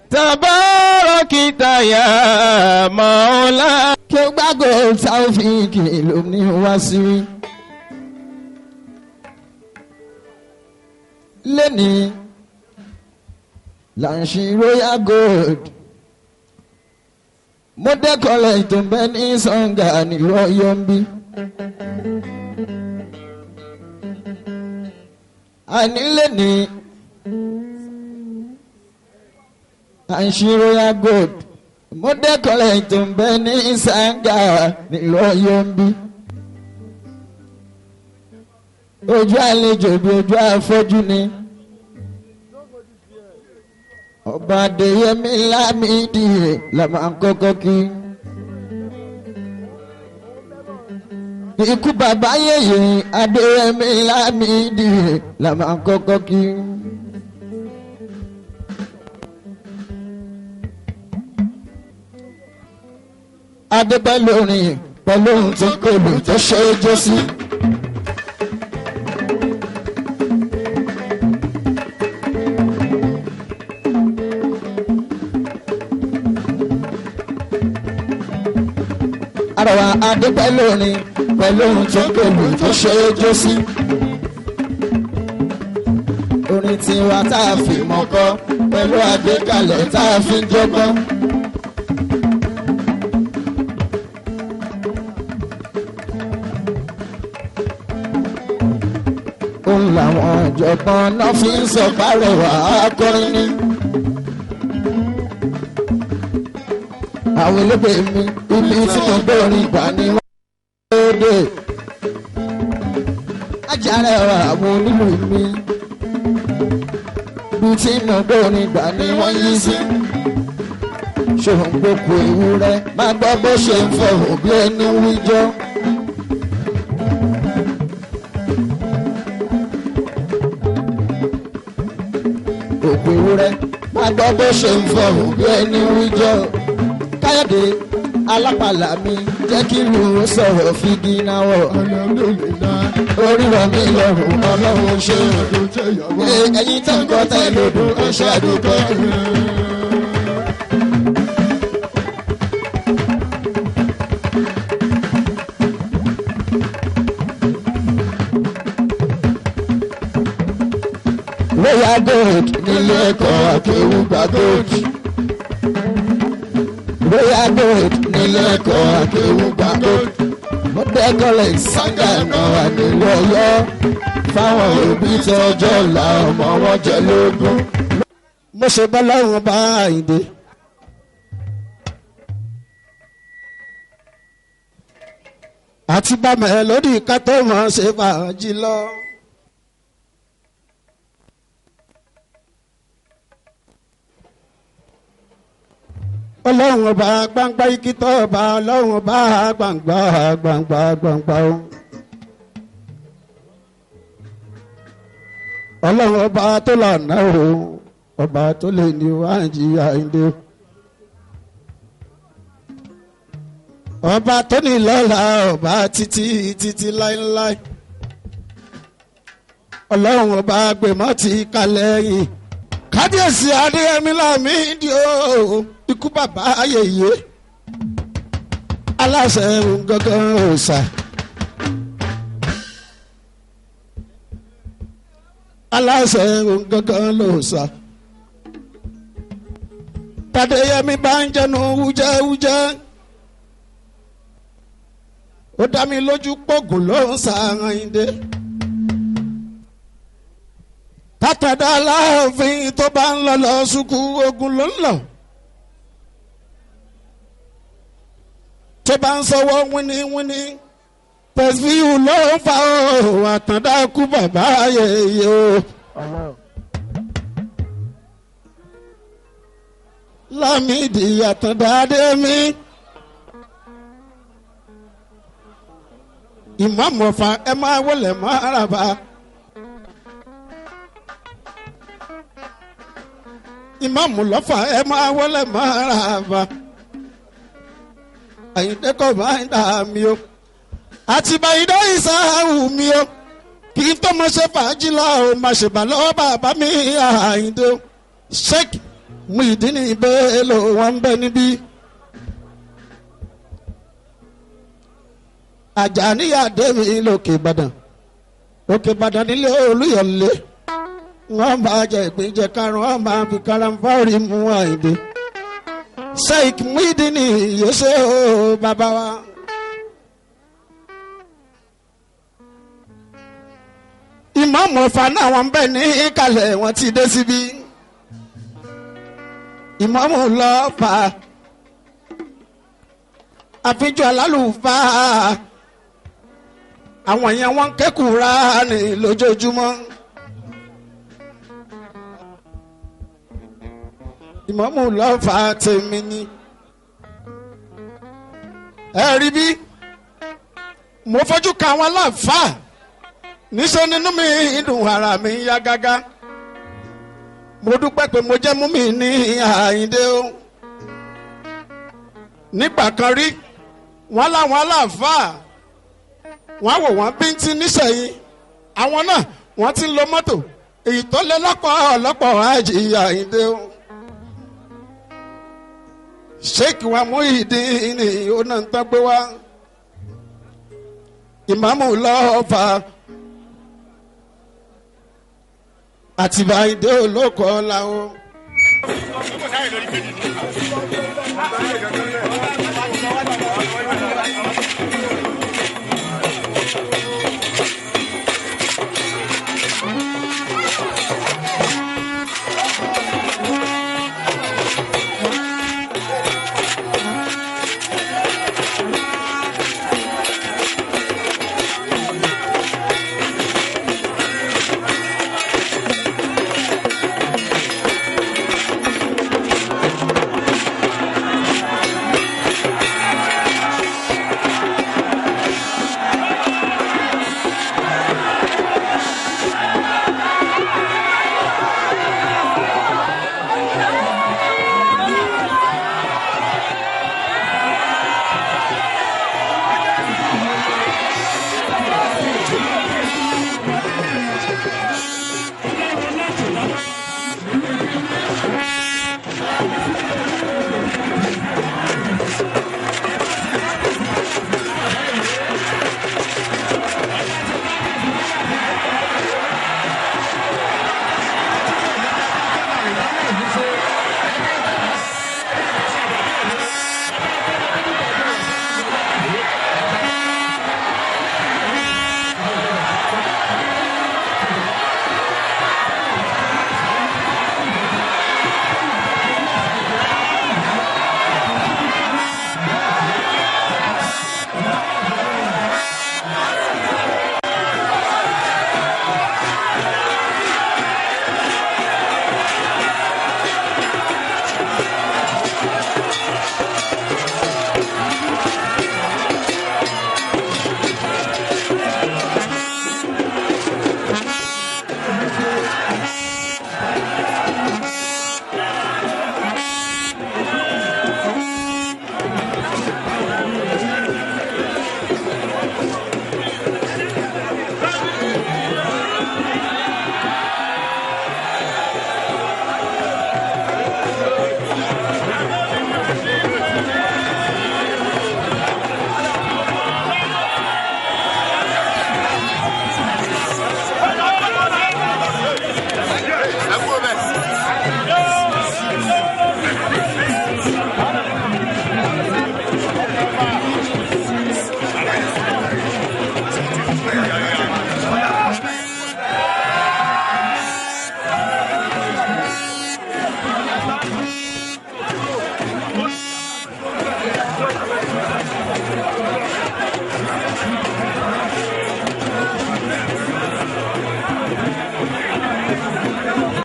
Tabarakita ya Maula. Kí ó gbàgbọ́ Taofik ló ní wá sí. Lẹ́ni là ń ṣe royal gold. Mo dẹ́kọ̀ọ́lẹ̀ tó ń bẹ ní Sàngà nílùú Ọ̀yọ́ ń bí. Àní lẹ́ni à ń ṣe royal gold. Mo dẹ́kọ̀ọ́lẹ̀ tó ń bẹ ní Sàngà nílùú Ọ̀yọ́ ń bí. Ojú àlejò bí ojú afọ́jú ni. Ọba Adéyẹmí Lámìdí la máa ń kọ́kọ́ kí. Ikú bàbá yèyé Adéyẹmí Lámìdí la máa ń kọ́kọ́ kí. Adé pẹ̀lú orin pẹ̀lú ohun tó kọlù tó ṣe é jó sí. Àrọ̀wà Adé pẹ̀lú orin pẹ̀lú ohun tó kọlù tó ṣe é jó sí. Orin tiwa tá a fi mọ́kọ́ pẹ̀lú àgbékalẹ̀ tá a fi ń jọgbọ́n. Òun làwọn ọ̀jọ̀gbọ́n náà fi ń sọ párẹ̀wà akọrin ni. Àwọn elébè mi ibi tí mo gbórin ìgbà ni wọ́n lóde. Ajára àwọn onílù mi ibi tí mo gbórin ìgbà ni wọ́n yí sí. Ṣòun gbogbo ewúrẹ́ máa gbọ́ bó ṣe ń fọ òbí ẹni wíjọ́. Òkú ewúrẹ́ máa gbọ́ bó ṣe ń fọ òbí ẹni wíjọ́. Káyọ̀dé alápàlà mi jẹ́ kí ìlú sọ̀rọ̀ figi náwọ̀. Orí rọ̀ mí lọ́rùn Ọlọ́run ṣe. Ẹ̀yin tó ń kọ́ tẹ́ lòdùn ẹ̀ṣẹ̀ àdúgbò. Royal gold nílé ẹ̀kọ́ Akéwùgbà gold. Royal gold nílé ẹ̀kọ́ Akéwùgbà gold. Mo dẹ́kọ̀ọ́lẹ̀ Sàngà náà nílùú Ọ̀yọ́. Fáwọn òbí tọ́jọ́ ọ̀la ọmọ wọn jẹ lógún. Mo ṣe bá láwọn bá Àyìndé. Àti bá mẹ́lódì ká tó mọ̀ ṣe fàájì lọ. Ọlọ́run ọba gbangba ikítọ́ ọba Ọlọ́run ọba gbangba gbangba gbangba o. Ọlọ́run ọba tó lànà o ọba tó lè ní wáǹjì Àyìndé. Ọba tó ní lọ́la ọba títí títí láéláé. Ọlọ́run ọba gbèmọ́ ti kalẹ̀ yìí. Kábíyèsí Adéyẹmí Lámìdí o. Ikú bàbá ayẹyẹ aláṣẹ gangan ọ̀sà aláṣẹ gangan lọ́sà Tadéyẹmí bá ń jẹnu wújẹ́wújẹ́ ó dá mi lójú pọ̀gùn ló ń sàáyíndé tátàdá Aláàfin tó bá ń lọ sùkú ogun ló ń lọ. Tó bá ń sọwọ́ wíníwíní tẹ̀síwù ló ń fa òun àtàndá kú bàbá ayẹyẹ o. Lámìdí àtàndá Adémi ìmáàmù Ọ̀fà ẹ máa wọlé máa rà bá. Ìmáàmù lọ́fà ẹ máa wọlé máa rà bá. Àyìndé kò bá ń dà mí o àti bàyìndé ìsáhùn mi o kì í tó máa ṣe fàájì lọ o máa ṣèbà lọ́wọ́ bàbá mi Àyìndé o ṣéèkì Muyideen Bello wọn ń bẹ níbí. Àjàníyà Adémi lókè Ìbàdàn. Òkè Ìbàdàn nílé Olúyọ̀lé. Wọ́n máa jẹ ìpínjẹ karùn-ún, wọ́n máa fi karamfari mú Àyìndé. Sheikh Muyideen yóò o bàbá wa. Ìmáàmù Ọ̀fà náà wọ́n ń bẹ ní ìkàlẹ̀ wọ́n ti dé síbí. Ìmáàmù lọ́ọ̀fà àfijọ́ alálùfáà àwọn yẹn wọ́n ń ké Kùránì lójoojúmọ́. Ìmáàmù lọ́ọ̀fà tèmi ni. Ẹ rí bí mo fojú ka àwọn aláàfáà níṣẹ́ nínú mi dùn ara mi yá gágá. Mo dúpẹ́ pé mo jẹ́ mú mi ní Àyìndé o. Nígbà kan rí wọ́n láwọn aláàfáà wọ́n wò wọ́n bíntín níṣẹ̀yìn àwọn náà wọ́n ti ń lo mọ́tò èyí tó lé lọ́pọ̀ àjì Àyìndé o. Sheikh wa Muyideen ó náà ń tọ́gbé wá. Ìmáàmù lọ́ọ̀fà àtìbà Àyìndé olóko ọ̀la o.